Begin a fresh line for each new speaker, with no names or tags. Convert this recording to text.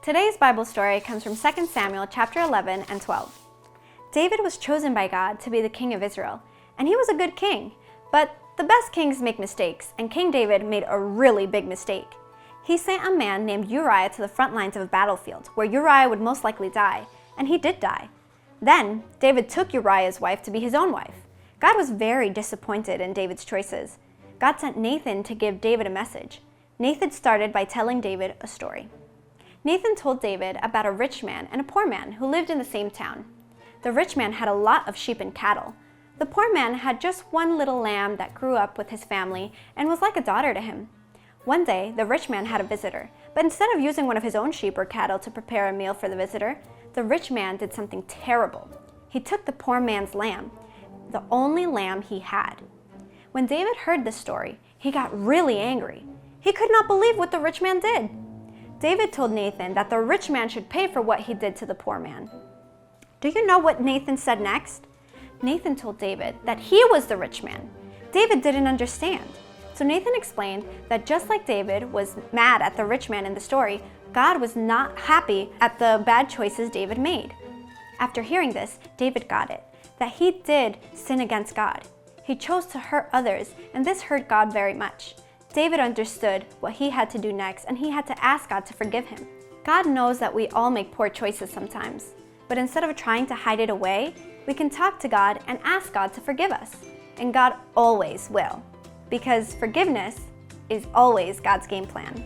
Today's Bible story comes from 2 Samuel chapter 11 and 12. David was chosen by God to be the king of Israel, and he was a good king. But the best kings make mistakes, and King David made a really big mistake. He sent a man named Uriah to the front lines of a battlefield, where Uriah would most likely die, and he did die. Then, David took Uriah's wife to be his own wife. God was very disappointed in David's choices. God sent Nathan to give David a message. Nathan started by telling David a story. Nathan told David about a rich man and a poor man who lived in the same town. The rich man had a lot of sheep and cattle. The poor man had just one little lamb that grew up with his family and was like a daughter to him. One day, the rich man had a visitor, but instead of using one of his own sheep or cattle to prepare a meal for the visitor, the rich man did something terrible. He took the poor man's lamb, the only lamb he had. When David heard this story, he got really angry. He could not believe what the rich man did. David told Nathan that the rich man should pay for what he did to the poor man. Do you know what Nathan said next? Nathan told David that he was the rich man. David didn't understand. So Nathan explained that just like David was mad at the rich man in the story, God was not happy at the bad choices David made. After hearing this, David got it, that he did sin against God. He chose to hurt others, and this hurt God very much. David understood what he had to do next, and he had to ask God to forgive him. God knows that we all make poor choices sometimes, but instead of trying to hide it away, we can talk to God and ask God to forgive us. And God always will, because forgiveness is always God's game plan.